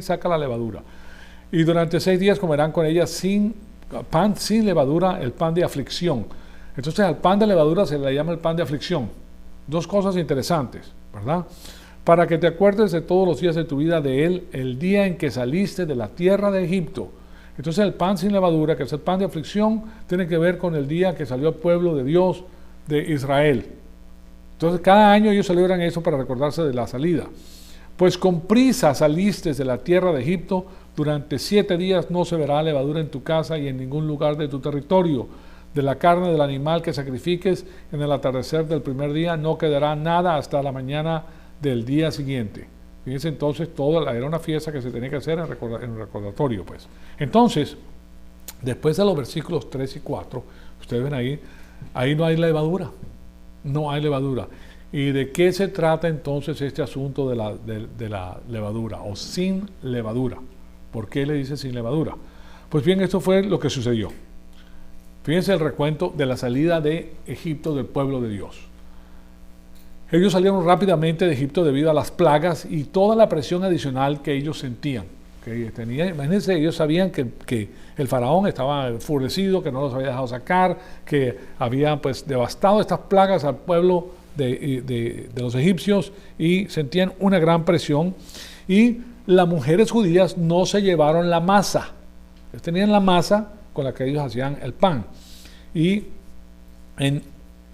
saca la levadura. Y durante 6 días comerán con ella pan sin levadura, el pan de aflicción. Entonces al pan de levadura se le llama el pan de aflicción. Dos cosas interesantes, ¿verdad? Para que te acuerdes de todos los días de tu vida de él, el día en que saliste de la tierra de Egipto. Entonces el pan sin levadura, que es el pan de aflicción, tiene que ver con el día que salió el pueblo de Dios de Israel. Entonces cada año ellos celebran eso para recordarse de la salida. Pues con prisa saliste de la tierra de Egipto, durante 7 días no se verá levadura en tu casa y en ningún lugar de tu territorio. De la carne del animal que sacrifiques en el atardecer del primer día no quedará nada hasta la mañana del día siguiente. Fíjense entonces, era una fiesta que se tenía que hacer en recordatorio, pues. Entonces, después de los versículos 3 y 4, ustedes ven ahí no hay levadura, no hay levadura. ¿Y de qué se trata entonces este asunto de la levadura o sin levadura? ¿Por qué le dice sin levadura? Pues bien, esto fue lo que sucedió. Fíjense el recuento de la salida de Egipto del pueblo de Dios. Ellos salieron rápidamente de Egipto debido a las plagas y toda la presión adicional que ellos sentían. Imagínense, ellos sabían que el faraón estaba enfurecido, que no los había dejado sacar, que había pues devastado estas plagas al pueblo de los egipcios y sentían una gran presión. Y las mujeres judías no se llevaron la masa. Ellos tenían la masa con la que ellos hacían el pan. Y en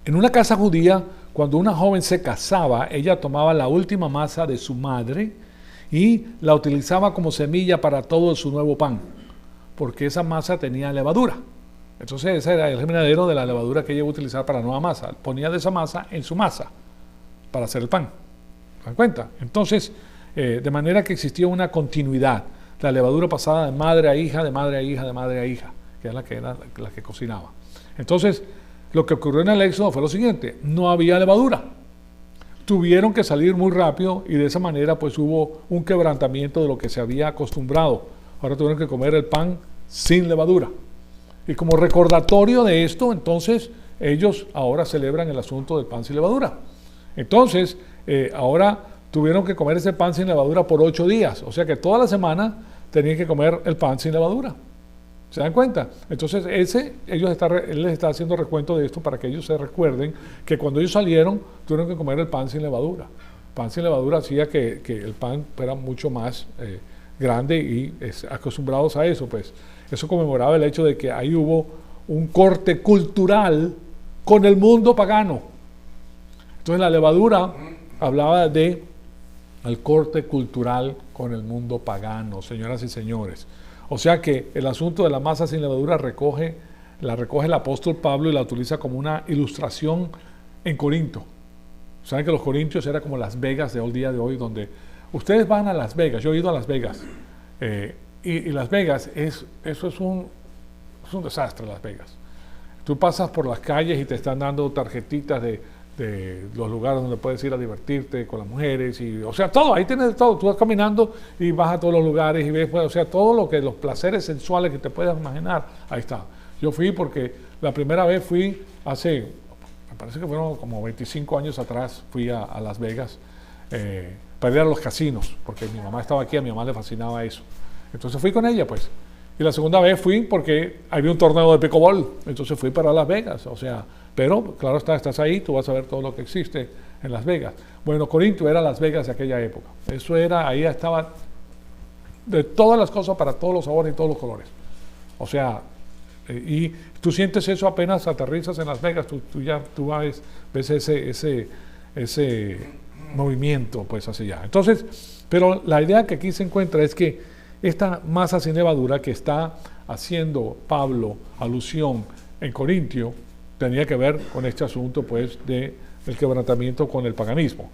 una casa judía, cuando una joven se casaba, ella tomaba la última masa de su madre y la utilizaba como semilla para todo su nuevo pan, porque esa masa tenía levadura. Entonces ese era el germinadero de la levadura que ella iba a utilizar para la nueva masa. Ponía de esa masa en su masa para hacer el pan. ¿Se dan cuenta? Entonces, de manera que existía una continuidad. La levadura pasaba de madre a hija, de madre a hija, de madre a hija, que era la que cocinaba. Entonces, lo que ocurrió en el Éxodo fue lo siguiente: no había levadura. Tuvieron que salir muy rápido y de esa manera pues hubo un quebrantamiento de lo que se había acostumbrado. Ahora tuvieron que comer el pan sin levadura. Y como recordatorio de esto, entonces, ellos ahora celebran el asunto del pan sin levadura. Entonces, ahora tuvieron que comer ese pan sin levadura por 8 días. O sea que toda la semana tenían que comer el pan sin levadura. ¿Se dan cuenta? Entonces, él les está haciendo recuento de esto para que ellos se recuerden que cuando ellos salieron, tuvieron que comer el pan sin levadura. El pan sin levadura hacía que el pan fuera mucho más grande y acostumbrados a eso, pues. Eso conmemoraba el hecho de que ahí hubo un corte cultural con el mundo pagano. Entonces la levadura hablaba de el corte cultural con el mundo pagano, señoras y señores. O sea que el asunto de la masa sin levadura la recoge el apóstol Pablo y la utiliza como una ilustración en Corinto. Saben que los corintios era como Las Vegas de hoy día de hoy, donde ustedes van a Las Vegas. Yo he ido a Las Vegas. Y Las Vegas, eso es un desastre, Las Vegas. Tú pasas por las calles y te están dando tarjetitas de los lugares donde puedes ir a divertirte con las mujeres, o sea, todo, ahí tienes todo. Tú vas caminando y vas a todos los lugares y ves, pues, o sea, todo los placeres sensuales que te puedas imaginar, ahí está. Yo fui porque la primera vez fui me parece que fueron como 25 años atrás, fui a Las Vegas para ir a los casinos, porque mi mamá estaba aquí, a mi mamá le fascinaba eso. Entonces fui con ella, pues. Y la segunda vez fui porque había un torneo de pickleball. Entonces fui para Las Vegas. O sea, pero claro estás ahí, tú vas a ver todo lo que existe en Las Vegas. Bueno, Corinto era Las Vegas de aquella época. Eso era, ahí estaba de todas las cosas para todos los sabores y todos los colores. O sea, y tú sientes eso apenas aterrizas en Las Vegas, tú ves ese movimiento, pues, hacia allá. Entonces, pero la idea que aquí se encuentra es que esta masa sin levadura que está haciendo Pablo alusión en Corintio tenía que ver con este asunto, pues, del quebrantamiento con el paganismo.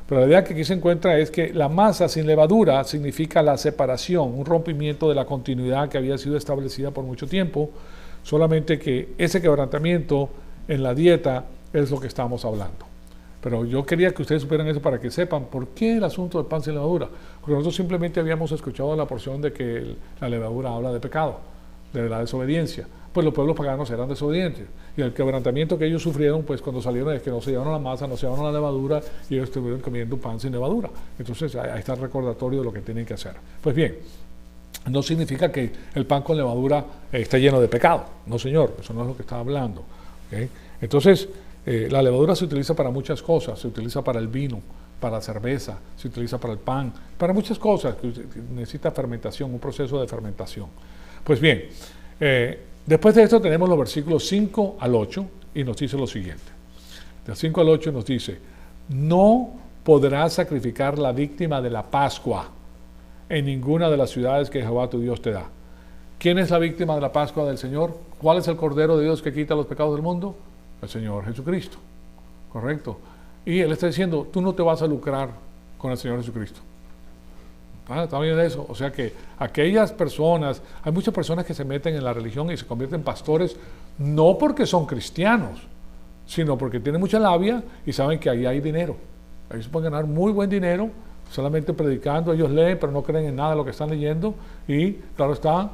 Pero la idea que aquí se encuentra es que la masa sin levadura significa la separación, un rompimiento de la continuidad que había sido establecida por mucho tiempo, solamente que ese quebrantamiento en la dieta es lo que estamos hablando. Pero yo quería que ustedes supieran eso para que sepan por qué el asunto del pan sin levadura. Porque nosotros simplemente habíamos escuchado la porción de que la levadura habla de pecado, de la desobediencia. pues los pueblos paganos eran desobedientes. Y el quebrantamiento que ellos sufrieron, pues cuando salieron es que no se llevaron la masa, no se llevaron la levadura, y ellos estuvieron comiendo pan sin levadura. Entonces ahí está el recordatorio de lo que tienen que hacer. Pues bien, no significa que el pan con levadura esté lleno de pecado. No, señor, eso no es lo que está hablando. ¿Okay? Entonces, la levadura se utiliza para muchas cosas. Se utiliza para el vino, para la cerveza, se utiliza para el pan, para muchas cosas que necesita fermentación, un proceso de fermentación. Pues bien, después de esto tenemos los versículos 5 al 8 y nos dice lo siguiente. Del 5 al 8 nos dice: no podrás sacrificar la víctima de la Pascua en ninguna de las ciudades que Jehová tu Dios te da. ¿Quién es la víctima de la Pascua del Señor? ¿Cuál es el Cordero de Dios que quita los pecados del mundo? El Señor Jesucristo. ¿Correcto? Y Él está diciendo, tú no te vas a lucrar con el Señor Jesucristo. ¿Está bien eso? O sea que aquellas personas, hay muchas personas que se meten en la religión y se convierten en pastores, no porque son cristianos, sino porque tienen mucha labia y saben que ahí hay dinero. Ahí se pueden ganar muy buen dinero, solamente predicando. Ellos leen, pero no creen en nada de lo que están leyendo. Y claro está,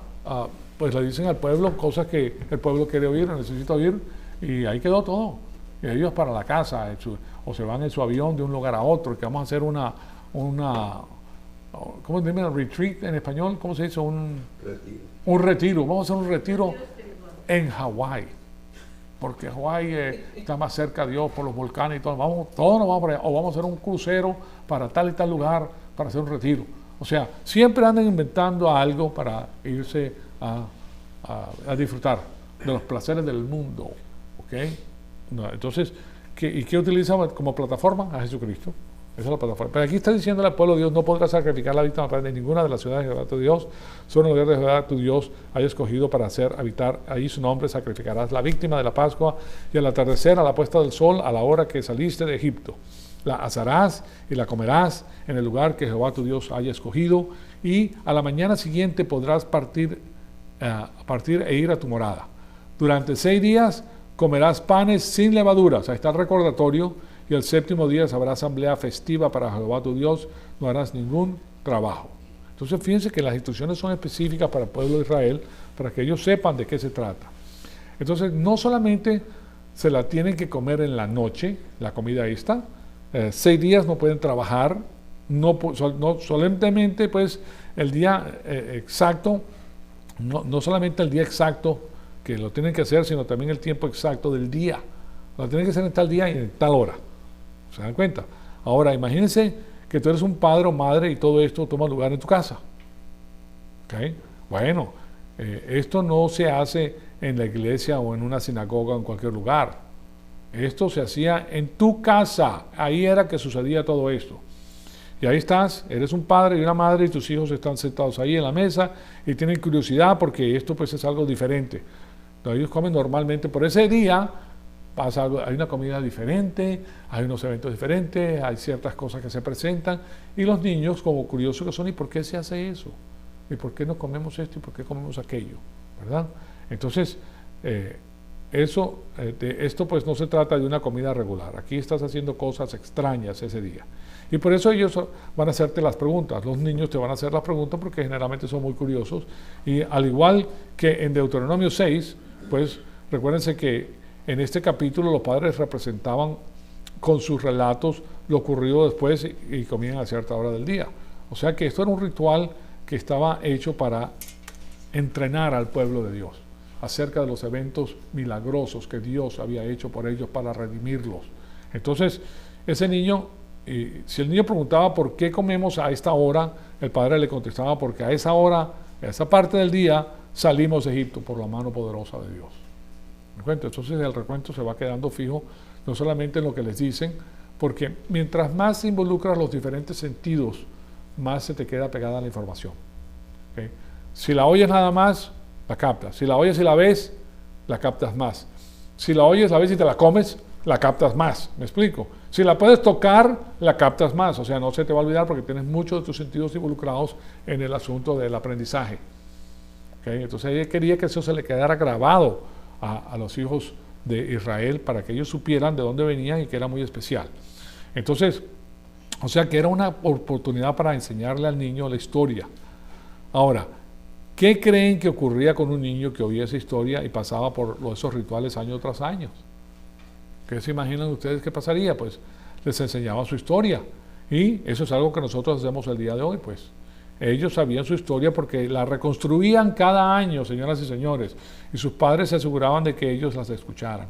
pues le dicen al pueblo cosas que el pueblo quiere oír, necesita oír, y ahí quedó todo. Y ellos para la casa, o se van en su avión de un lugar a otro, que vamos a hacer ¿cómo se llama? Retreat en español, ¿cómo se dice? Un retiro. Vamos a hacer un retiro en Hawái, porque Hawái está más cerca de Dios por los volcanes y todo. Todos nos vamos para allá, o vamos a hacer un crucero para tal y tal lugar para hacer un retiro. O sea, siempre andan inventando algo para irse a disfrutar de los placeres del mundo. ¿Ok? No, entonces, ¿qué utilizan como plataforma? A Jesucristo. Esa es la plataforma. Pero aquí está diciendo al pueblo de Dios: no podrás sacrificar la víctima de ninguna de las ciudades de Jehová tu Dios, solo en el lugar de Jehová tu Dios haya escogido para hacer habitar ahí su nombre, sacrificarás la víctima de la Pascua, y al atardecer, a la puesta del sol, a la hora que saliste de Egipto. La asarás y la comerás en el lugar que Jehová tu Dios haya escogido, y a la mañana siguiente podrás partir e ir a tu morada. Durante 6 días comerás panes sin levaduras. Ahí está el recordatorio. Y el 7º día habrá asamblea festiva para Jehová tu Dios, no harás ningún trabajo. Entonces fíjense que las instrucciones son específicas para el pueblo de Israel, para que ellos sepan de qué se trata. Entonces no solamente se la tienen que comer en la noche, la comida esta, 6 días no pueden trabajar, no solemnemente, pues el día exacto, no solamente el día exacto que lo tienen que hacer, sino también el tiempo exacto del día. Lo tienen que hacer en tal día y en tal hora. ¿Se dan cuenta? Ahora, imagínense que tú eres un padre o madre y todo esto toma lugar en tu casa. ¿Okay? Bueno, esto no se hace en la iglesia o en una sinagoga o en cualquier lugar. Esto se hacía en tu casa. Ahí era que sucedía todo esto. Y ahí estás, eres un padre y una madre y tus hijos están sentados ahí en la mesa y tienen curiosidad porque esto pues es algo diferente. Entonces, ellos comen normalmente por ese día. Hay una comida diferente, hay unos eventos diferentes, hay ciertas cosas que se presentan, y los niños, como curiosos que son, ¿y por qué se hace eso? ¿Y por qué no comemos esto? ¿Y por qué comemos aquello? ¿Verdad? Entonces, esto pues no se trata de una comida regular. Aquí estás haciendo cosas extrañas ese día. Y por eso ellos van a hacerte las preguntas. Los niños te van a hacer las preguntas porque generalmente son muy curiosos. Y al igual que en Deuteronomio 6, pues recuérdense que en este capítulo los padres representaban con sus relatos lo ocurrido después y comían a cierta hora del día. O sea que esto era un ritual que estaba hecho para entrenar al pueblo de Dios acerca de los eventos milagrosos que Dios había hecho por ellos para redimirlos. Entonces, ese niño, si el niño preguntaba por qué comemos a esta hora, el padre le contestaba porque a esa hora, a esa parte del día, salimos de Egipto por la mano poderosa de Dios. Entonces el recuento se va quedando fijo, no solamente en lo que les dicen, porque mientras más involucras los diferentes sentidos, más se te queda pegada la información. ¿Okay? Si la oyes nada más, la captas. Si la oyes y la ves, la captas más. Si la oyes, la ves y te la comes, la captas más. ¿Me explico? Si la puedes tocar, la captas más. O sea, no se te va a olvidar porque tienes muchos de tus sentidos involucrados en el asunto del aprendizaje. ¿Okay? Entonces ella quería que eso se le quedara grabado a los hijos de Israel para que ellos supieran de dónde venían y que era muy especial. Entonces, o sea que era una oportunidad para enseñarle al niño la historia. Ahora, ¿Qué creen que ocurría con un niño que oía esa historia y pasaba por esos rituales año tras año? ¿Qué se imaginan ustedes que pasaría? Pues les enseñaba su historia. Y eso es algo que nosotros hacemos el día de hoy, pues. Ellos sabían su historia porque la reconstruían cada año, señoras y señores, y sus padres se aseguraban de que ellos las escucharan.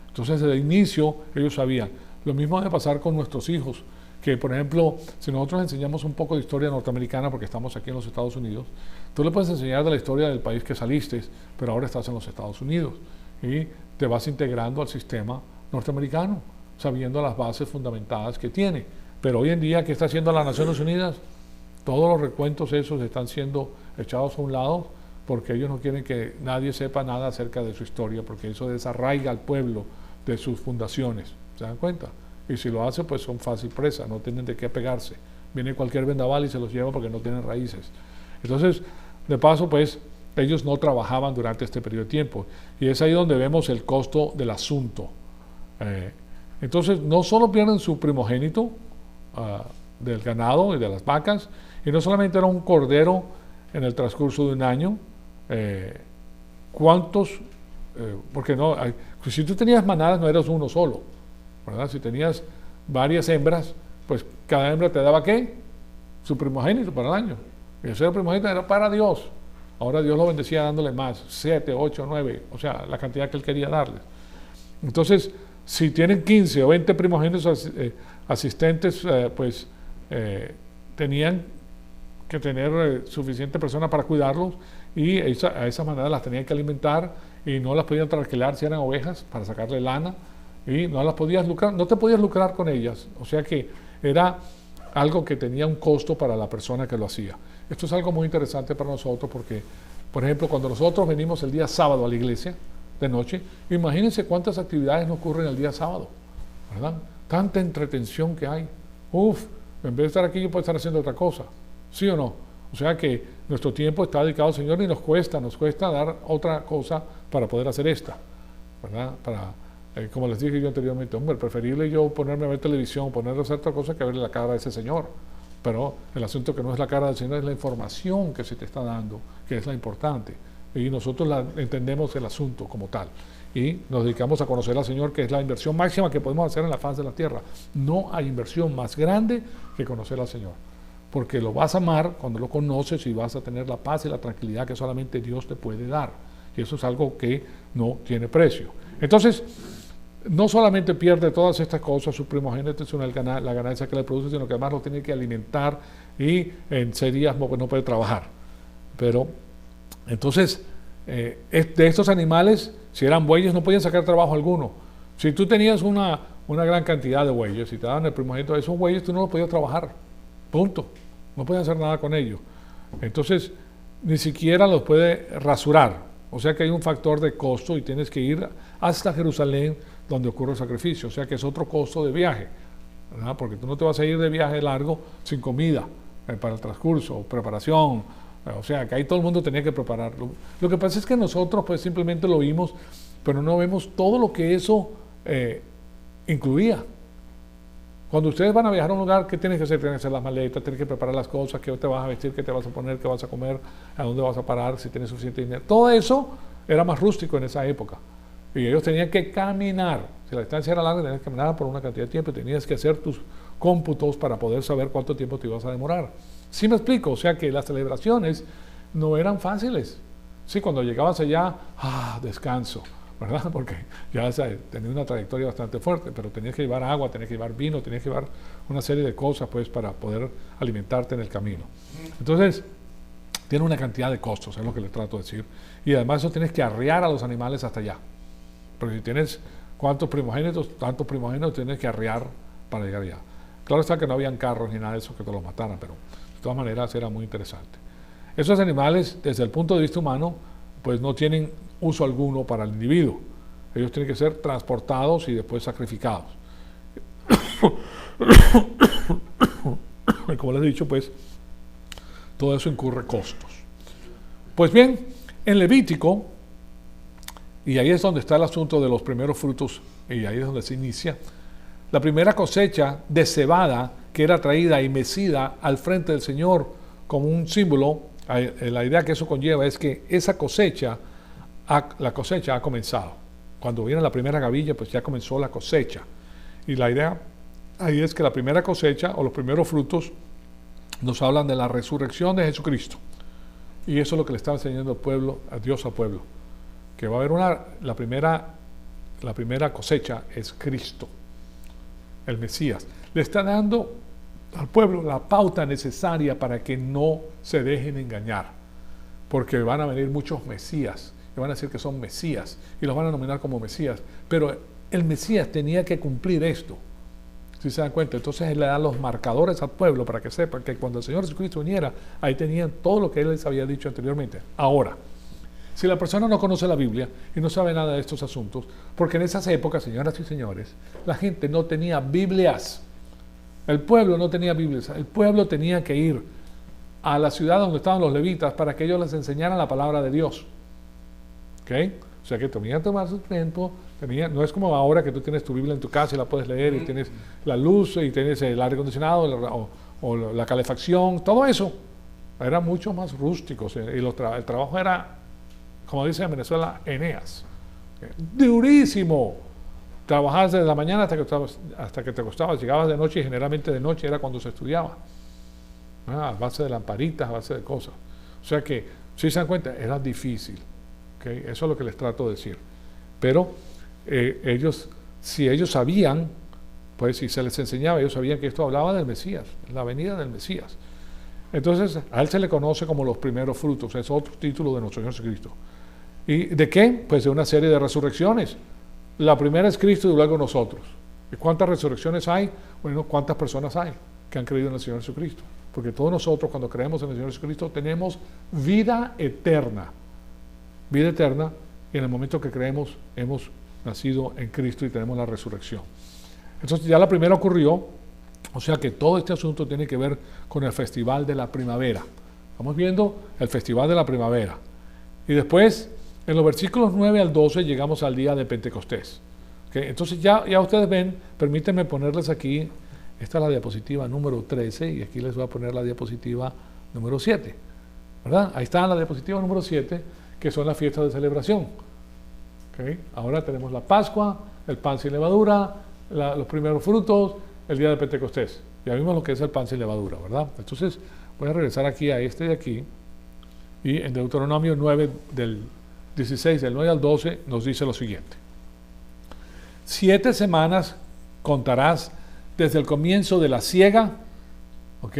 Entonces, desde el inicio, ellos sabían. Lo mismo debe pasar con nuestros hijos, que, por ejemplo, si nosotros enseñamos un poco de historia norteamericana, porque estamos aquí en los Estados Unidos, tú le puedes enseñar de la historia del país que saliste, pero ahora estás en los Estados Unidos, y te vas integrando al sistema norteamericano, sabiendo las bases fundamentadas que tiene. Pero hoy en día, ¿qué está haciendo las Naciones Unidas? Todos los recuentos esos están siendo echados a un lado porque ellos no quieren que nadie sepa nada acerca de su historia, porque eso desarraiga al pueblo de sus fundaciones. ¿Se dan cuenta? Y si lo hace, pues son fácil presa, no tienen de qué pegarse. Viene cualquier vendaval y se los lleva porque no tienen raíces. Entonces, de paso, pues, ellos no trabajaban durante este periodo de tiempo. Y es ahí donde vemos el costo del asunto. Entonces, no solo pierden su primogénito del ganado y de las vacas, y no solamente era un cordero en el transcurso de un año, ¿cuántos? Porque no, si tú tenías manadas no eras uno solo, ¿verdad? Si tenías varias hembras, pues cada hembra te daba ¿qué? Su primogénito para el año. Y ese primogénito era para Dios. Ahora Dios lo bendecía dándole más, 7, 8, 9, o sea, la cantidad que Él quería darles. Entonces, si tienen 15 o 20 primogénitos asistentes, pues tenían que tener suficiente persona para cuidarlos, y a esa manera las tenían que alimentar, y no las podían trasquilar si eran ovejas para sacarle lana, y no las podías lucrar, no te podías lucrar con ellas. O sea que era algo que tenía un costo para la persona que lo hacía. Esto es algo muy interesante para nosotros porque, por ejemplo, cuando nosotros venimos el día sábado a la iglesia de noche, imagínense cuántas actividades no ocurren el día sábado, ¿verdad? Tanta entretención que hay. Uf, en vez de estar aquí yo puedo estar haciendo otra cosa, ¿sí o no? O sea que nuestro tiempo está dedicado al Señor y nos cuesta dar otra cosa para poder hacer esta, ¿verdad? Como les dije yo anteriormente, hombre, preferible yo ponerme a ver televisión, ponerme a hacer otra cosa que verle la cara a ese Señor. Pero el asunto que no es la cara del Señor, es la información que se te está dando, que es la importante. Y nosotros entendemos el asunto como tal. Y nos dedicamos a conocer al Señor, que es la inversión máxima que podemos hacer en la faz de la tierra. No hay inversión más grande que conocer al Señor. Porque lo vas a amar cuando lo conoces y vas a tener la paz y la tranquilidad que solamente Dios te puede dar. Y eso es algo que no tiene precio. Entonces, no solamente pierde todas estas cosas, su primogénito, sino la ganancia que le produce, sino que además lo tiene que alimentar y en 6 días no puede trabajar. Pero, entonces, de estos animales, si eran bueyes, no podían sacar trabajo alguno. Si tú tenías una gran cantidad de bueyes, si te daban el primogénito de esos bueyes, tú no los podías trabajar. Punto. No podías hacer nada con ellos. Entonces, ni siquiera los puede rasurar. O sea que hay un factor de costo y tienes que ir hasta Jerusalén donde ocurre el sacrificio. O sea que es otro costo de viaje, ¿verdad? Porque tú no te vas a ir de viaje largo sin comida para el transcurso, preparación. O sea que ahí todo el mundo tenía que prepararlo. Lo que pasa es que nosotros pues simplemente lo vimos, pero no vemos todo lo que eso incluía. Cuando ustedes van a viajar a un lugar, ¿qué tienes que hacer? Tienes que hacer las maletas, tienes que preparar las cosas, qué te vas a vestir, qué te vas a poner, qué vas a comer, a dónde vas a parar, si tienes suficiente dinero. Todo eso era más rústico en esa época. Y ellos tenían que caminar. Si la distancia era larga, tenías que caminar por una cantidad de tiempo, tenías que hacer tus cómputos para poder saber cuánto tiempo te ibas a demorar. ¿Sí me explico? O sea que las celebraciones no eran fáciles. Sí, cuando llegabas allá, descanso, ¿verdad? Porque ya tenía una trayectoria bastante fuerte, pero tenías que llevar agua, tenías que llevar vino, tenías que llevar una serie de cosas pues para poder alimentarte en el camino. Entonces, tiene una cantidad de costos, es lo que les trato de decir. Y además eso tienes que arrear a los animales hasta allá. Porque si tienes cuántos primogénitos, tantos primogénitos tienes que arrear para llegar allá. Claro está que no habían carros ni nada de eso que te los mataran, pero de todas maneras era muy interesante. Esos animales, desde el punto de vista humano, pues no tienen uso alguno para el individuo. Ellos tienen que ser transportados y después sacrificados. Y como les he dicho, pues todo eso incurre costos. Pues bien, en Levítico, y ahí es donde está el asunto de los primeros frutos, y ahí es donde se inicia, la primera cosecha de cebada que era traída y mecida al frente del Señor como un símbolo La idea que eso conlleva es que esa cosecha, la cosecha ha comenzado. Cuando viene la primera gavilla, pues ya comenzó la cosecha. Y la idea ahí es que la primera cosecha o los primeros frutos nos hablan de la resurrección de Jesucristo. Y eso es lo que le está enseñando el pueblo, a Dios al pueblo. Que va a haber la primera cosecha es Cristo, el Mesías. Le está dando al pueblo la pauta necesaria para que no se dejen engañar. Porque van a venir muchos Mesías. Y van a decir que son Mesías. Y los van a nominar como Mesías. Pero el Mesías tenía que cumplir esto. Si se dan cuenta, entonces él le da los marcadores al pueblo para que sepan que cuando el Señor Jesucristo viniera, ahí tenían todo lo que él les había dicho anteriormente. Ahora, si la persona no conoce la Biblia y no sabe nada de estos asuntos, porque en esas épocas, señoras y señores, la gente no tenía Biblias. El pueblo no tenía Biblias. El pueblo tenía que ir a la ciudad donde estaban los levitas para que ellos les enseñaran la palabra de Dios. ¿Ok? O sea que tenía que tomar su tiempo. No es como ahora que tú tienes tu Biblia en tu casa y la puedes leer y tienes la luz y tienes el aire acondicionado o la calefacción, todo eso. Era mucho más rústico y el trabajo era, como dice en Venezuela, Eneas. Durísimo. Trabajabas desde la mañana hasta que te acostabas, llegabas de noche y generalmente de noche era cuando se estudiaba. A base de lamparitas, a base de cosas. O sea que, si se dan cuenta, era difícil. ¿Okay? Eso es lo que les trato de decir. Pero si ellos sabían, pues si se les enseñaba, ellos sabían que esto hablaba del Mesías, la venida del Mesías. Entonces, a él se le conoce como los primeros frutos, es otro título de nuestro Señor Jesucristo. ¿Y de qué? Pues de una serie de resurrecciones. La primera es Cristo y luego nosotros. ¿Y cuántas resurrecciones hay? Bueno, ¿cuántas personas hay que han creído en el Señor Jesucristo? Porque todos nosotros, cuando creemos en el Señor Jesucristo, tenemos vida eterna. Vida eterna, y en el momento que creemos, hemos nacido en Cristo y tenemos la resurrección. Entonces ya la primera ocurrió, o sea que todo este asunto tiene que ver con el festival de la primavera. Estamos viendo el festival de la primavera. Y después, en los versículos 9 al 12, llegamos al día de Pentecostés. ¿Okay? Entonces ya ustedes ven, permítanme ponerles aquí, esta es la diapositiva número 13, y aquí les voy a poner la diapositiva número 7. ¿Verdad? Ahí está la diapositiva número 7, que son las fiestas de celebración. ¿Okay? Ahora tenemos la Pascua, el pan sin levadura, los primeros frutos, el día de Pentecostés. Ya vimos lo que es el pan sin levadura, ¿verdad? Entonces voy a regresar aquí a este de aquí, y en Deuteronomio 9, del 16, del 9 al 12, nos dice lo siguiente. 7 semanas contarás desde el comienzo de la siega, ¿ok?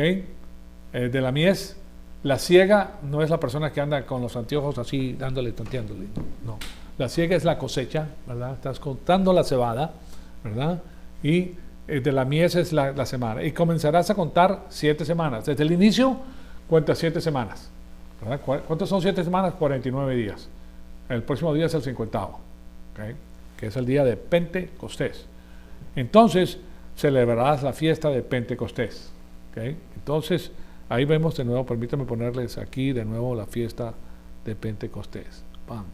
De la mies. La siega no es la persona que anda con los anteojos así, dándole, tanteándole, no. La siega es la cosecha, ¿verdad? Estás contando la cebada, ¿verdad? Y de la mies es la semana. Y comenzarás a contar 7 semanas. Desde el inicio, cuenta 7 semanas. ¿Verdad? ¿Cuántos son 7 semanas? 49 días. El próximo día es el 50º, ¿okay? Que es el día de Pentecostés. Entonces, celebrarás la fiesta de Pentecostés. ¿Okay? Entonces, ahí vemos de nuevo, permítanme ponerles aquí de nuevo la fiesta de Pentecostés. ¡Pam!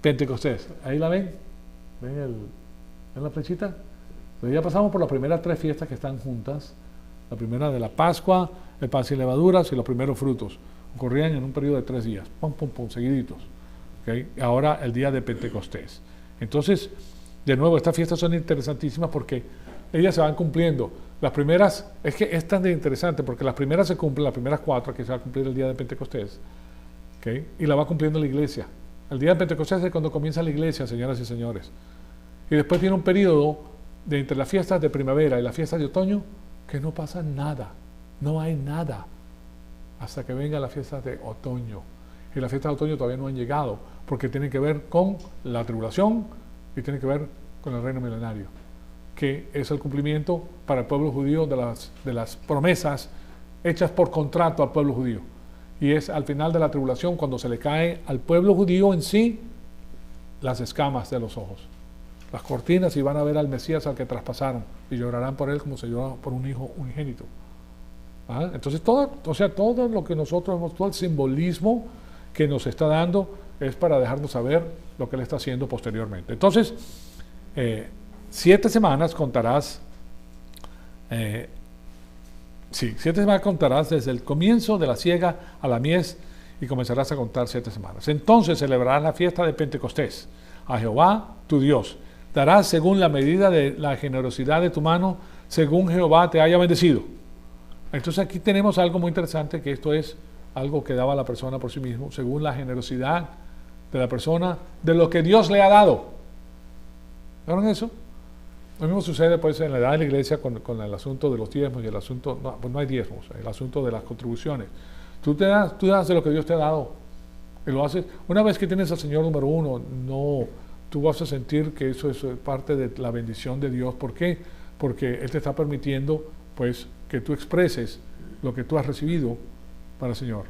Pentecostés, ¿ahí la ven? ¿Ven la flechita? Pues ya pasamos por las primeras 3 fiestas que están juntas. La primera de la Pascua, el pan sin levaduras y los primeros frutos. Ocurrían en un periodo de 3 días, pum, pum, pum, seguiditos. ¿Okay? Ahora el día de Pentecostés. Entonces, de nuevo, estas fiestas son interesantísimas porque ellas se van cumpliendo. Las primeras, es que es tan interesante porque las primeras se cumplen, las primeras 4 que se va a cumplir el día de Pentecostés. ¿Okay? Y la va cumpliendo la iglesia. El día de Pentecostés es cuando comienza la iglesia, señoras y señores. Y después viene un periodo entre las fiestas de primavera y las fiestas de otoño que no pasa nada. No hay nada. Hasta que venga las fiestas de otoño. Y las fiestas de otoño todavía no han llegado, porque tienen que ver con la tribulación y tienen que ver con el reino milenario, que es el cumplimiento para el pueblo judío de las promesas hechas por contrato al pueblo judío. Y es al final de la tribulación cuando se le cae al pueblo judío en sí las escamas de los ojos, las cortinas, y van a ver al Mesías al que traspasaron y llorarán por él como se llora por un hijo unigénito. ¿Ah? Entonces todo lo que nosotros hemos, todo el simbolismo que nos está dando es para dejarnos saber lo que él está haciendo posteriormente. Entonces, 7 semanas contarás Sí, 7 semanas contarás desde el comienzo de la siega a la mies y comenzarás a contar 7 semanas. Entonces celebrarás la fiesta de Pentecostés a Jehová tu Dios. Darás según la medida de la generosidad de tu mano, según Jehová te haya bendecido. Entonces aquí tenemos algo muy interesante, que esto es algo que daba la persona por sí mismo, según la generosidad de la persona, de lo que Dios le ha dado. ¿Vieron eso? Lo mismo sucede pues en la edad de la iglesia con el asunto de los diezmos y el asunto, no, pues no hay diezmos, el asunto de las contribuciones. Tú das de lo que Dios te ha dado. Y lo haces. Una vez que tienes al Señor número uno, no, tú vas a sentir que eso es parte de la bendición de Dios. ¿Por qué? Porque Él te está permitiendo pues que tú expreses lo que tú has recibido para el Señor.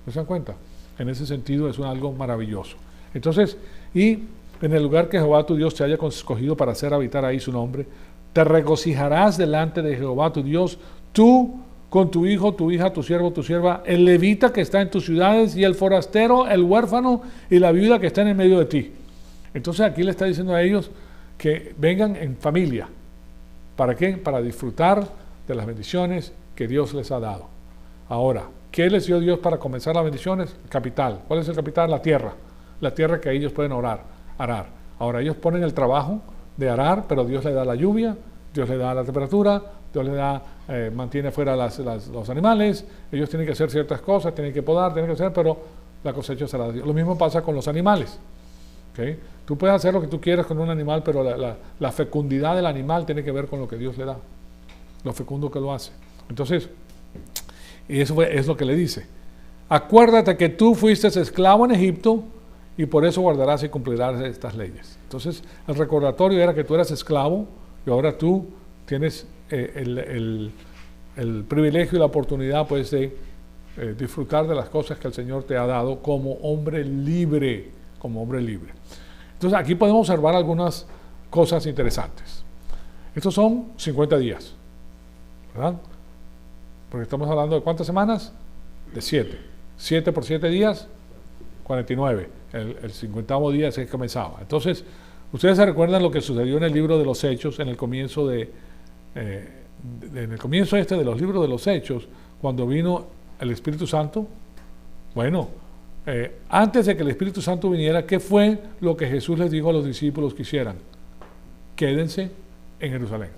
¿Se dan cuenta? En ese sentido es algo maravilloso. Entonces, y en el lugar que Jehová tu Dios te haya escogido para hacer habitar ahí su nombre, te regocijarás delante de Jehová tu Dios, tú con tu hijo, tu hija, tu siervo, tu sierva, el levita que está en tus ciudades y el forastero, el huérfano y la viuda que están en medio de ti. Entonces aquí le está diciendo a ellos que vengan en familia. ¿Para qué? Para disfrutar de las bendiciones que Dios les ha dado. Ahora, ¿qué les dio Dios para comenzar las bendiciones? Capital. ¿Cuál es el capital? La tierra que ellos pueden arar. Ahora, ellos ponen el trabajo de arar, pero Dios le da la lluvia, Dios le da la temperatura, Dios le da, mantiene fuera los animales, ellos tienen que hacer ciertas cosas, tienen que podar, tienen que hacer, pero la cosecha será de Dios. Lo mismo pasa con los animales. ¿Okay? Tú puedes hacer lo que tú quieras con un animal, pero la fecundidad del animal tiene que ver con lo que Dios le da, lo fecundo que lo hace. Entonces, y eso es lo que le dice. Acuérdate que tú fuiste esclavo en Egipto y por eso guardarás y cumplirás estas leyes. Entonces, el recordatorio era que tú eras esclavo y ahora tú tienes el privilegio y la oportunidad pues de disfrutar de las cosas que el Señor te ha dado como hombre libre, Entonces, aquí podemos observar algunas cosas interesantes. Estos son 50 días, ¿verdad? Porque estamos hablando de ¿cuántas semanas? De 7. 7 por 7 días, 49. El 50º día es el que comenzaba. Entonces, ustedes se recuerdan lo que sucedió en el libro de los Hechos, en el comienzo de los libros de los Hechos, cuando vino el Espíritu Santo. Bueno, antes de que el Espíritu Santo viniera, ¿qué fue lo que Jesús les dijo a los discípulos que hicieran? Quédense en Jerusalén,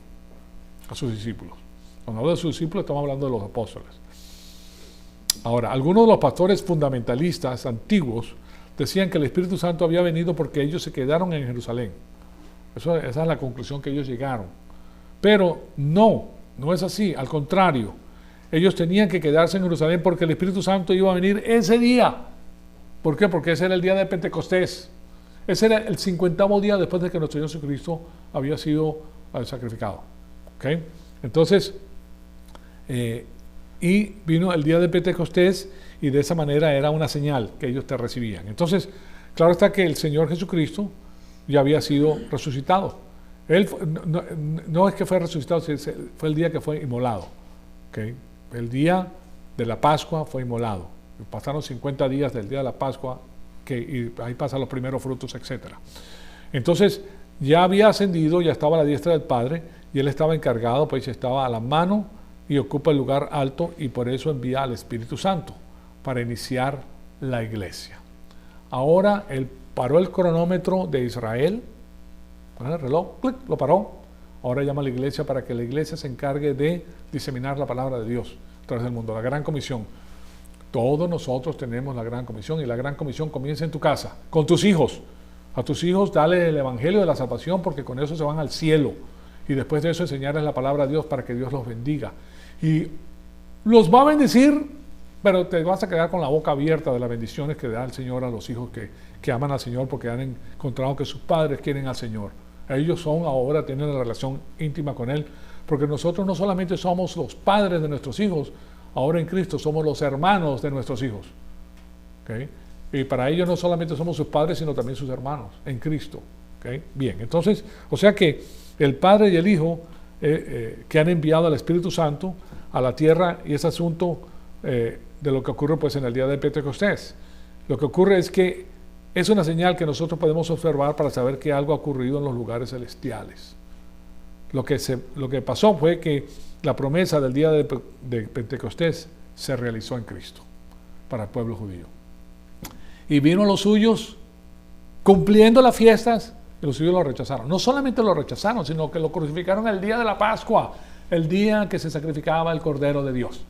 a sus discípulos. Cuando hablo de sus discípulos, estamos hablando de los apóstoles. Ahora, algunos de los pastores fundamentalistas antiguos decían que el Espíritu Santo había venido porque ellos se quedaron en Jerusalén. Esa es la conclusión que ellos llegaron. Pero no es así, al contrario. Ellos tenían que quedarse en Jerusalén porque el Espíritu Santo iba a venir ese día. ¿Por qué? Porque ese era el día de Pentecostés. Ese era el 50º día después de que nuestro Señor Jesucristo había sido sacrificado. ¿Okay? Entonces, y vino el día de Pentecostés y de esa manera era una señal que ellos te recibían. Entonces, claro está que el Señor Jesucristo ya había sido resucitado. Él no es que fue resucitado, fue el día que fue inmolado. ¿Okay? El día de la Pascua fue inmolado. Pasaron 50 días del día de la Pascua y ahí pasan los primeros frutos, etc. Entonces, ya había ascendido, ya estaba a la diestra del Padre y Él estaba encargado, pues estaba a la mano y ocupa el lugar alto y por eso envía al Espíritu Santo para iniciar la iglesia. Ahora Él paró el cronómetro de Israel, el reloj, clic, lo paró. Ahora llama a la iglesia para que la iglesia se encargue de diseminar la palabra de Dios a través del mundo, la gran comisión. Todos nosotros tenemos la gran comisión y la gran comisión comienza en tu casa, con tus hijos. A tus hijos dale el evangelio de la salvación porque con eso se van al cielo. Y después de eso enseñarles la palabra de Dios para que Dios los bendiga. Y los va a bendecir, pero te vas a quedar con la boca abierta de las bendiciones que da el Señor a los hijos que aman al Señor porque han encontrado que sus padres quieren al Señor. Ellos tienen una relación íntima con Él, porque nosotros no solamente somos los padres de nuestros hijos, ahora en Cristo somos los hermanos de nuestros hijos. ¿Okay? Y para ellos no solamente somos sus padres, sino también sus hermanos en Cristo. ¿Okay? Bien, entonces, o sea que el Padre y el Hijo que han enviado al Espíritu Santo a la tierra, y ese asunto de lo que ocurre pues en el día de Pentecostés. Lo que ocurre es que es una señal que nosotros podemos observar para saber que algo ha ocurrido en los lugares celestiales. Lo que pasó fue que la promesa del día de Pentecostés se realizó en Cristo para el pueblo judío. Y vino los suyos cumpliendo las fiestas, y los suyos lo rechazaron. No solamente lo rechazaron, sino que lo crucificaron el día de la Pascua, el día que se sacrificaba el Cordero de Dios.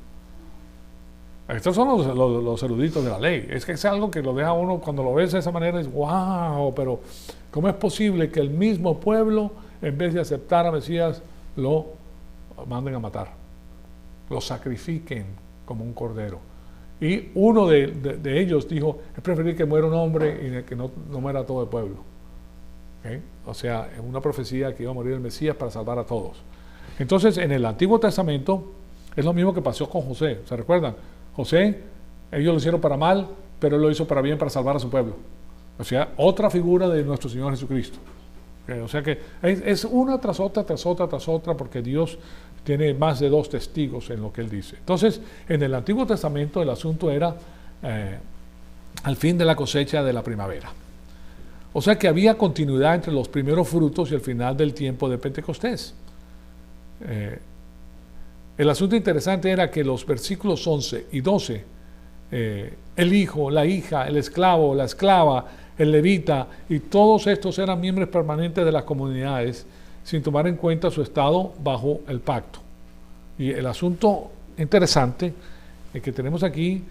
Estos son los eruditos de la ley. Es que es algo que lo deja uno, cuando lo ves de esa manera, es wow, pero ¿cómo es posible que el mismo pueblo, en vez de aceptar a Mesías, lo manden a matar? Lo sacrifiquen como un cordero. Y uno de ellos dijo, es preferible que muera un hombre y que no muera todo el pueblo. ¿Okay? O sea, es una profecía que iba a morir el Mesías para salvar a todos. Entonces, en el Antiguo Testamento, es lo mismo que pasó con José. ¿Se recuerdan? José, ellos lo hicieron para mal, pero él lo hizo para bien, para salvar a su pueblo. O sea, otra figura de nuestro Señor Jesucristo. O sea que es una tras otra, tras otra, tras otra, porque Dios tiene más de 2 testigos en lo que Él dice. Entonces, en el Antiguo Testamento el asunto era al fin de la cosecha de la primavera. O sea que había continuidad entre los primeros frutos y el final del tiempo de Pentecostés. El asunto interesante era que los versículos 11 y 12, el hijo, la hija, el esclavo, la esclava, el levita, y todos estos eran miembros permanentes de las comunidades, sin tomar en cuenta su estado bajo el pacto. Y el asunto interesante que tenemos aquí,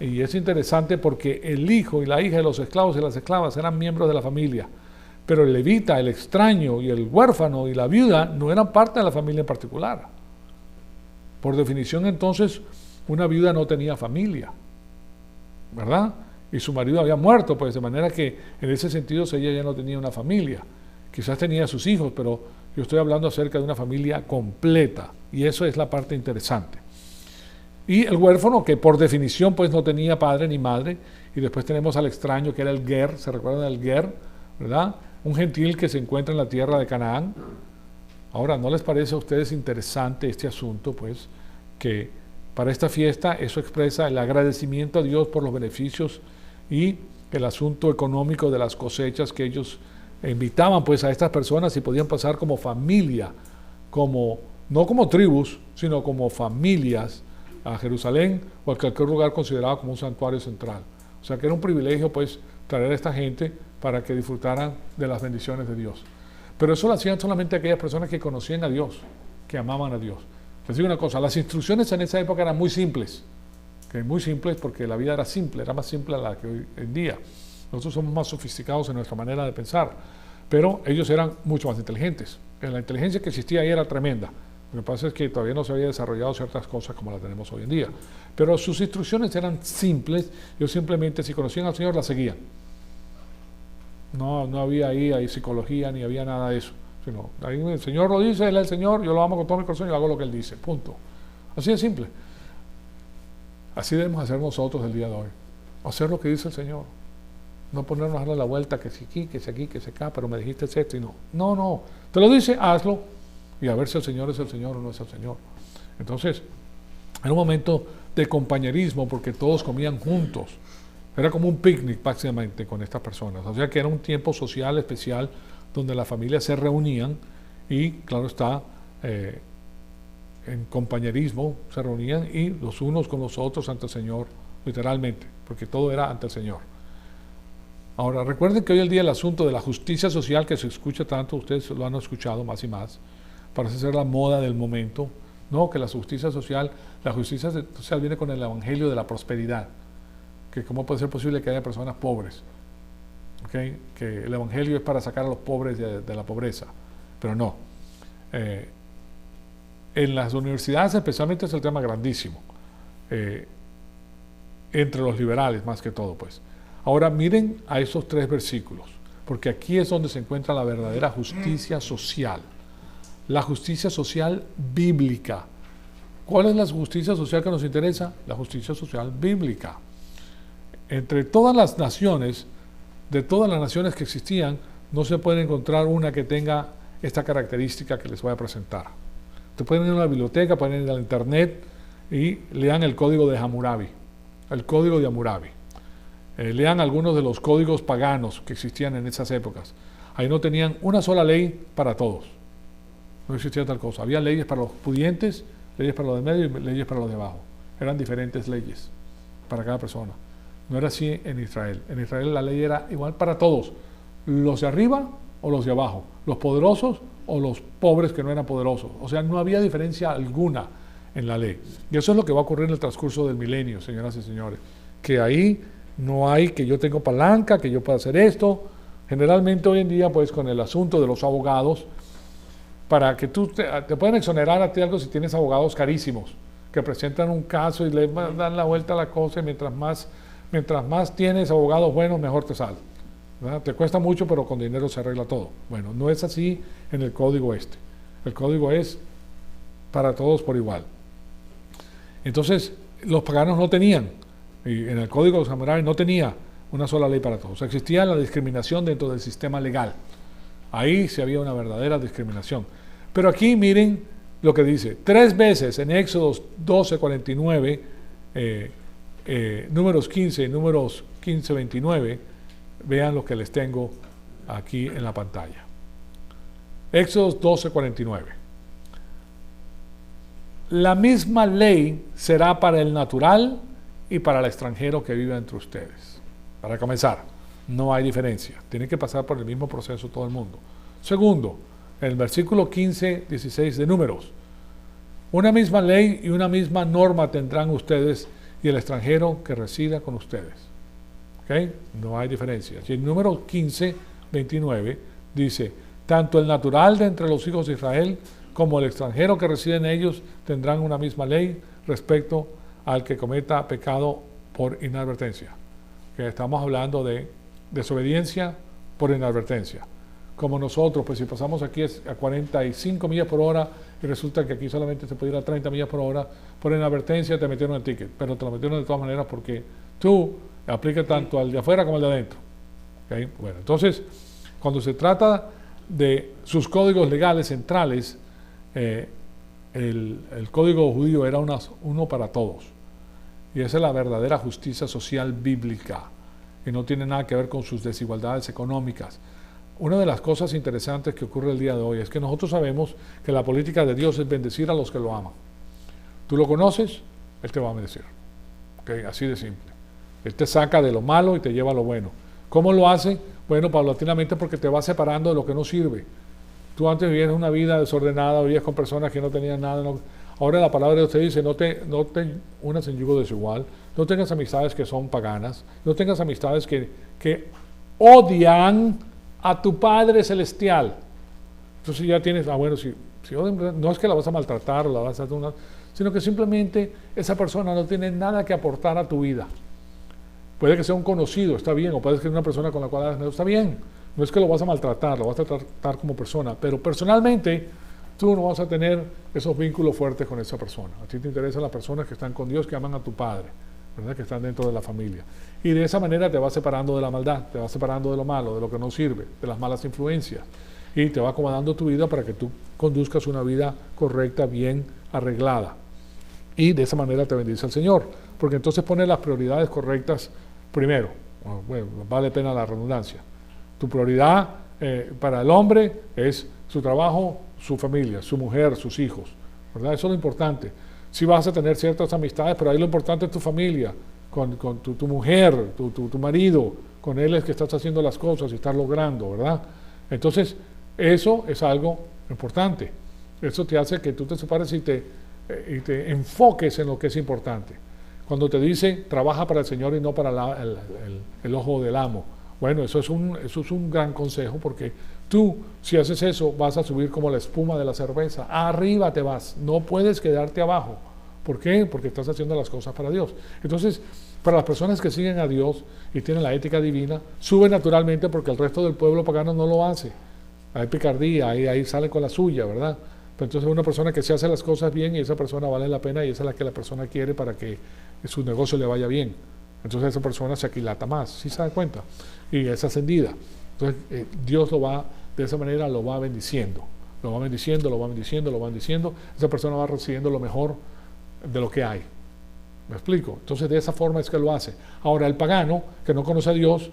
y es interesante porque el hijo y la hija de los esclavos y las esclavas eran miembros de la familia, pero el levita, el extraño y el huérfano y la viuda no eran parte de la familia en particular. Por definición, entonces, una viuda no tenía familia, ¿verdad? Y su marido había muerto, pues de manera que en ese sentido ella ya no tenía una familia. Quizás tenía sus hijos, pero yo estoy hablando acerca de una familia completa, y eso es la parte interesante. Y el huérfano, que por definición pues no tenía padre ni madre, y después tenemos al extraño, que era el ger, ¿se recuerdan del ger? ¿Verdad? Un gentil que se encuentra en la tierra de Canaán. Ahora, ¿no les parece a ustedes interesante este asunto? Pues que para esta fiesta eso expresa el agradecimiento a Dios por los beneficios y el asunto económico de las cosechas que ellos invitaban pues a estas personas y podían pasar como familia, no como tribus, sino como familias a Jerusalén o a cualquier lugar considerado como un santuario central. O sea que era un privilegio pues traer a esta gente para que disfrutaran de las bendiciones de Dios. Pero eso lo hacían solamente aquellas personas que conocían a Dios, que amaban a Dios. Les digo una cosa, las instrucciones en esa época eran muy simples, muy simples porque la vida era simple, era más simple a la que hoy en día. Nosotros somos más sofisticados en nuestra manera de pensar, pero ellos eran mucho más inteligentes. La inteligencia que existía ahí era tremenda. Lo que pasa es que todavía no se había desarrollado ciertas cosas como las tenemos hoy en día. Pero sus instrucciones eran simples, ellos simplemente si conocían al Señor la seguían. No había ahí psicología ni había nada de eso. Sino, ahí el Señor lo dice, Él es el Señor, yo lo amo con todo mi corazón y yo hago lo que Él dice, punto. Así de simple. Así debemos hacer nosotros el día de hoy. Hacer lo que dice el Señor. No ponernos a darle la vuelta, que si aquí, que si aquí, que si acá, pero me dijiste esto y no. No. Te lo dice, hazlo y a ver si el Señor es el Señor o no es el Señor. Entonces, era un momento de compañerismo porque todos comían juntos. Era como un picnic básicamente con estas personas. O sea que era un tiempo social especial donde las familias se reunían y, claro está, en compañerismo se reunían y los unos con los otros ante el Señor, literalmente, porque todo era ante el Señor. Ahora, recuerden que hoy en día el asunto de la justicia social que se escucha tanto, ustedes lo han escuchado más y más, parece ser la moda del momento. No, que la justicia social viene con el evangelio de la prosperidad. Que cómo puede ser posible que haya personas pobres, ¿okay? Que el evangelio es para sacar a los pobres de la pobreza, pero no. En las universidades especialmente es el tema grandísimo, entre los liberales más que todo pues. Ahora miren a esos 3 versículos, porque aquí es donde se encuentra la verdadera justicia social, la justicia social bíblica. ¿Cuál es la justicia social que nos interesa? La justicia social bíblica. Entre todas las naciones, de todas las naciones que existían, no se puede encontrar una que tenga esta característica que les voy a presentar. Ustedes pueden ir a una biblioteca, pueden ir al internet y lean el código de Hammurabi, el código de Hammurabi. Lean algunos de los códigos paganos que existían en esas épocas. Ahí no tenían una sola ley para todos. No existía tal cosa. Había leyes para los pudientes, leyes para los de medio y leyes para los de abajo. Eran diferentes leyes para cada persona. No era así en Israel. En Israel la ley era igual para todos. Los de arriba o los de abajo. Los poderosos o los pobres que no eran poderosos. O sea, no había diferencia alguna en la ley. Y eso es lo que va a ocurrir en el transcurso del milenio, señoras y señores. Que ahí no hay que yo tengo palanca, que yo pueda hacer esto. Generalmente hoy en día, pues con el asunto de los abogados, para que tú te pueden exonerar a ti algo si tienes abogados carísimos, que presentan un caso y le dan la vuelta a la cosa y mientras más tienes abogados buenos, mejor te sale. ¿Verdad? Te cuesta mucho, pero con dinero se arregla todo. Bueno, no es así en el código este. El código es para todos por igual. Entonces, los paganos no tenían, y en el código de los samuráis no tenía una sola ley para todos. Existía la discriminación dentro del sistema legal. Ahí sí había una verdadera discriminación. Pero aquí miren lo que dice. 3 veces en Éxodos 12:49, números 15 y números 15:29, vean lo que les tengo aquí en la pantalla. Éxodos 12:49. La misma ley será para el natural y para el extranjero que vive entre ustedes. Para comenzar, no hay diferencia. Tienen que pasar por el mismo proceso todo el mundo. Segundo, en el versículo 15-16 de Números, una misma ley y una misma norma tendrán ustedes y el extranjero que resida con ustedes. ¿Okay? No hay diferencia. Y el número 15-29 dice, tanto el natural de entre los hijos de Israel como el extranjero que reside en ellos tendrán una misma ley respecto al que cometa pecado por inadvertencia. Que estamos hablando de desobediencia por inadvertencia. Como nosotros, pues si pasamos aquí a 45 millas por hora y resulta que aquí solamente se puede ir a 30 millas por hora, por inadvertencia te metieron el ticket, pero te lo metieron de todas maneras porque tú aplicas tanto al de afuera como al de adentro. ¿Okay? Bueno, entonces, cuando se trata de sus códigos legales centrales, el código judío era uno para todos. Y esa es la verdadera justicia social bíblica, y no tiene nada que ver con sus desigualdades económicas. Una de las cosas interesantes que ocurre el día de hoy es que nosotros sabemos que la política de Dios es bendecir a los que lo aman. Tú lo conoces, Él te va a bendecir. ¿Okay? Así de simple. Él te saca de lo malo y te lleva a lo bueno. ¿Cómo lo hace? Bueno, paulatinamente porque te va separando de lo que no sirve. Tú antes vivías una vida desordenada, vivías con personas que no tenían nada. Ahora la palabra de Dios te dice, no te unas en yugo desigual, no tengas amistades que son paganas, no tengas amistades que odian a tu Padre Celestial. Entonces ya tienes, bueno, si no es que la vas a maltratar, la vas a hacer sino que simplemente esa persona no tiene nada que aportar a tu vida. Puede que sea un conocido, está bien, o puede que sea una persona con la cual está bien. No es que lo vas a maltratar, lo vas a tratar como persona, pero personalmente tú no vas a tener esos vínculos fuertes con esa persona. A ti te interesan las personas que están con Dios, que aman a tu Padre, ¿verdad? Que están dentro de la familia. Y de esa manera te vas separando de la maldad, te vas separando de lo malo, de lo que no sirve, de las malas influencias. Y te va acomodando tu vida para que tú conduzcas una vida correcta, bien arreglada. Y de esa manera te bendice el Señor, porque entonces pone las prioridades correctas primero. Bueno, vale pena la redundancia. Tu prioridad para el hombre es su trabajo, su familia, su mujer, sus hijos, ¿verdad? Eso es lo importante. Sí vas a tener ciertas amistades, pero ahí lo importante es tu familia, con tu mujer, tu marido, con él es que estás haciendo las cosas y estás logrando, ¿verdad? Entonces, eso es algo importante. Eso te hace que tú te separes y te enfoques en lo que es importante. Cuando te dice, trabaja para el Señor y no para el ojo del amo. Bueno, eso es un gran consejo, porque tú, si haces eso, vas a subir como la espuma de la cerveza. Arriba te vas, no puedes quedarte abajo. ¿Por qué? Porque estás haciendo las cosas para Dios. Entonces, para las personas que siguen a Dios y tienen la ética divina, sube naturalmente porque el resto del pueblo pagano no lo hace. Hay picardía, ahí sale con la suya, ¿verdad? Pero entonces una persona que se hace las cosas bien y esa persona vale la pena y esa es la que la persona quiere para que su negocio le vaya bien. Entonces esa persona se aquilata más, ¿sí se da cuenta? Y es ascendida. Entonces Dios de esa manera lo va bendiciendo. Lo va bendiciendo, lo va bendiciendo, lo va bendiciendo. Esa persona va recibiendo lo mejor de lo que hay. ¿Me explico? Entonces de esa forma es que lo hace. Ahora el pagano, que no conoce a Dios,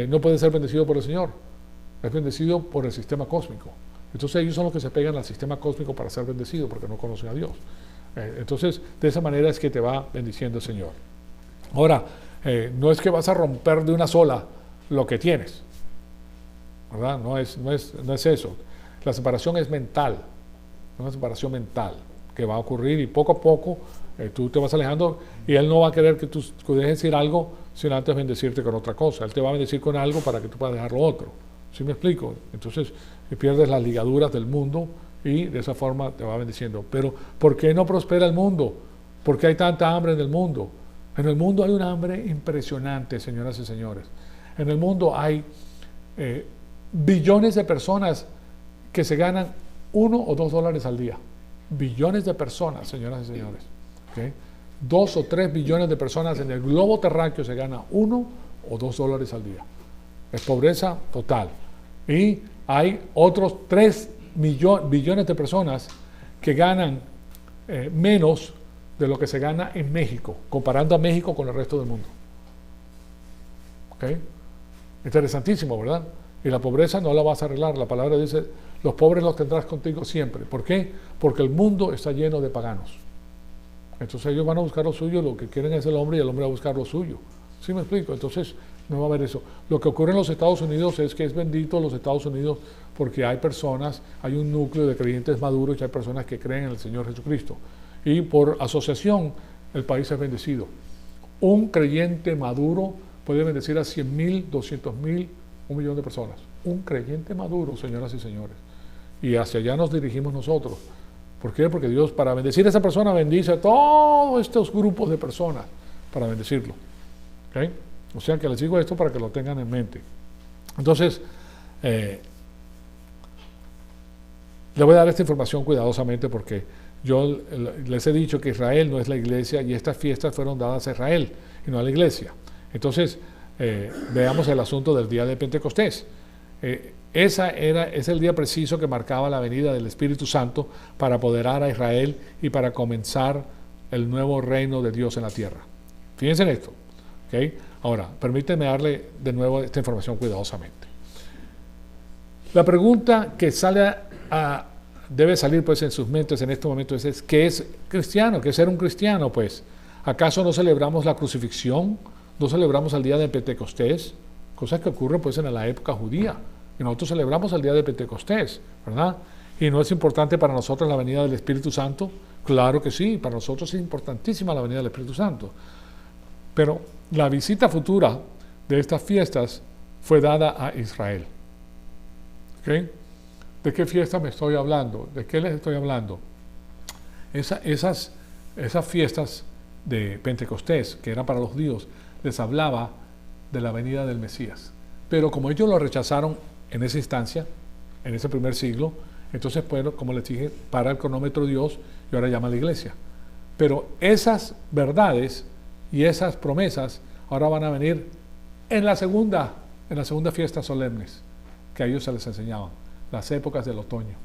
no puede ser bendecido por el Señor. Es bendecido por el sistema cósmico. Entonces ellos son los que se pegan al sistema cósmico para ser bendecidos porque no conocen a Dios. Entonces de esa manera es que te va bendiciendo el Señor. Ahora, no es que vas a romper de una sola lo que tienes, ¿verdad? No es eso. La separación es mental, una separación mental que va a ocurrir y poco a poco tú te vas alejando y Él no va a querer que tú dejes ir algo sin antes bendecirte con otra cosa. Él te va a bendecir con algo para que tú puedas dejar lo otro. ¿Sí me explico? Entonces pierdes las ligaduras del mundo y de esa forma te va bendiciendo. Pero ¿por qué no prospera el mundo? ¿Por qué hay tanta hambre en el mundo? En el mundo hay una hambre impresionante, señoras y señores. En el mundo hay billones de personas que se ganan $1 o $2 al día. Billones de personas, señoras y señores. ¿Okay? 2 o 3 billones de personas en el globo terráqueo se gana $1 o $2 al día. Es pobreza total. Y hay otros 3 billones de personas que ganan menos de lo que se gana en México, comparando a México con el resto del mundo. ¿Okay? Interesantísimo, ¿verdad? Y la pobreza no la vas a arreglar. La palabra dice, los pobres los tendrás contigo siempre. ¿Por qué? Porque el mundo está lleno de paganos. Entonces ellos van a buscar lo suyo, lo que quieren es el hombre y el hombre va a buscar lo suyo. ¿Sí me explico? Entonces no va a haber eso. Lo que ocurre en los Estados Unidos es que es bendito los Estados Unidos porque hay personas, hay un núcleo de creyentes maduros y hay personas que creen en el Señor Jesucristo. Y por asociación el país es bendecido. Un creyente maduro puede bendecir a 100,000, 200,000, 1,000,000 de personas. Un creyente maduro, señoras y señores. Y hacia allá nos dirigimos nosotros. ¿Por qué? Porque Dios, para bendecir a esa persona, bendice a todos estos grupos de personas para bendecirlo. ¿Okay? O sea que les digo esto para que lo tengan en mente. Entonces, le voy a dar esta información cuidadosamente porque yo les he dicho que Israel no es la iglesia y estas fiestas fueron dadas a Israel y no a la iglesia. Entonces, veamos el asunto del día de Pentecostés. Es el día preciso que marcaba la venida del Espíritu Santo para apoderar a Israel y para comenzar el nuevo reino de Dios en la tierra. Fíjense en esto. ¿Okay? Ahora, permítanme darle de nuevo esta información cuidadosamente. La pregunta que debe salir pues en sus mentes en este momento es ¿qué es cristiano? ¿Qué es ser un cristiano? Pues, ¿acaso no celebramos la crucifixión? ¿No celebramos el día de Pentecostés? Cosas que ocurren pues en la época judía. Y nosotros celebramos el día de Pentecostés, ¿verdad? ¿Y no es importante para nosotros la venida del Espíritu Santo? Claro que sí, para nosotros es importantísima la venida del Espíritu Santo. Pero la visita futura de estas fiestas fue dada a Israel. ¿Okay? ¿De qué fiesta me estoy hablando? ¿De qué les estoy hablando? Esas fiestas de Pentecostés, que eran para los judíos, les hablaba de la venida del Mesías. Pero como ellos lo rechazaron en esa instancia, en ese primer siglo, entonces, bueno, como les dije, para el cronómetro Dios y ahora llama a la iglesia. Pero esas verdades y esas promesas ahora van a venir en la segunda fiesta solemnes que a ellos se les enseñaban, las épocas del otoño.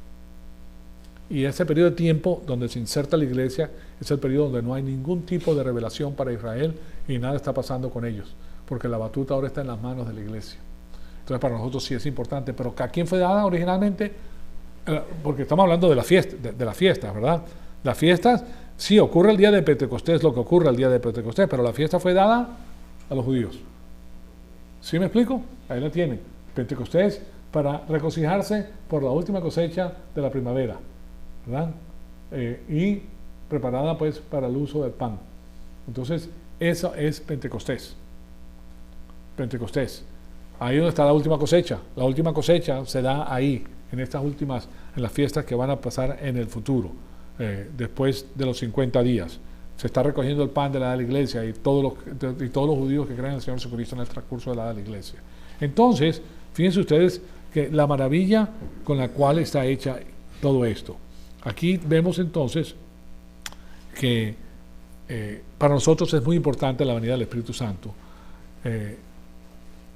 Y ese periodo de tiempo donde se inserta la iglesia es el periodo donde no hay ningún tipo de revelación para Israel y nada está pasando con ellos, porque la batuta ahora está en las manos de la iglesia. Entonces para nosotros sí es importante, pero ¿a quién fue dada originalmente? Porque estamos hablando de la fiesta, ¿verdad? Las fiestas, sí, ocurre el día de Pentecostés, lo que ocurre el día de Pentecostés, pero la fiesta fue dada a los judíos. ¿Sí me explico? Ahí la tienen. Pentecostés para regocijarse por la última cosecha de la primavera, ¿verdad? Y preparada pues para el uso del pan. Entonces, eso es Pentecostés. Pentecostés. Ahí donde está la última cosecha. La última cosecha se da ahí, en las fiestas que van a pasar en el futuro, después de los 50 días. Se está recogiendo el pan de la edad de la iglesia y todos los judíos que creen en el Señor Jesucristo en el transcurso de la edad de la iglesia. Entonces, fíjense ustedes que la maravilla con la cual está hecha todo esto. Aquí vemos entonces que para nosotros es muy importante la venida del Espíritu Santo.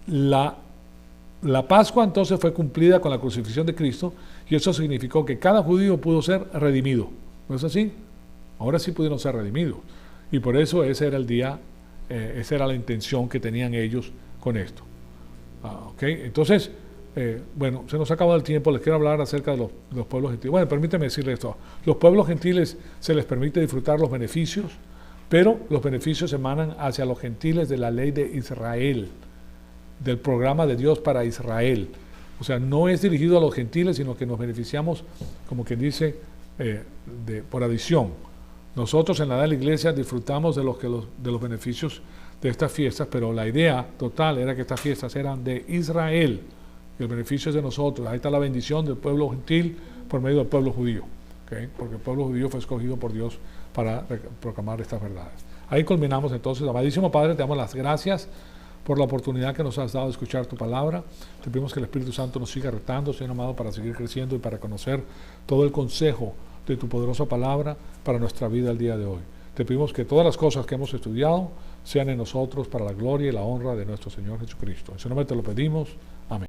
La Pascua entonces fue cumplida con la crucifixión de Cristo y eso significó que cada judío pudo ser redimido. ¿No es así? Ahora sí pudieron ser redimidos. Y por eso ese era el día, esa era la intención que tenían ellos con esto. ¿Okay? Entonces, Bueno, se nos acaba el tiempo, les quiero hablar acerca de los pueblos gentiles. Bueno, permíteme decirles esto. Los pueblos gentiles se les permite disfrutar los beneficios, pero los beneficios emanan hacia los gentiles de la ley de Israel, del programa de Dios para Israel. O sea, no es dirigido a los gentiles, sino que nos beneficiamos, como quien dice, por adición. Nosotros en la edad de la iglesia disfrutamos de los beneficios de estas fiestas, pero la idea total era que estas fiestas eran de Israel, y el beneficio es de nosotros. Ahí está la bendición del pueblo gentil por medio del pueblo judío, ¿okay? Porque el pueblo judío fue escogido por Dios para proclamar estas verdades. Ahí culminamos entonces. Amadísimo Padre, te damos las gracias por la oportunidad que nos has dado de escuchar tu palabra. Te pedimos que el Espíritu Santo nos siga retando, Señor amado, para seguir creciendo y para conocer todo el consejo de tu poderosa palabra para nuestra vida el día de hoy. Te pedimos que todas las cosas que hemos estudiado sean en nosotros para la gloria y la honra de nuestro Señor Jesucristo. En su nombre te lo pedimos. Amén.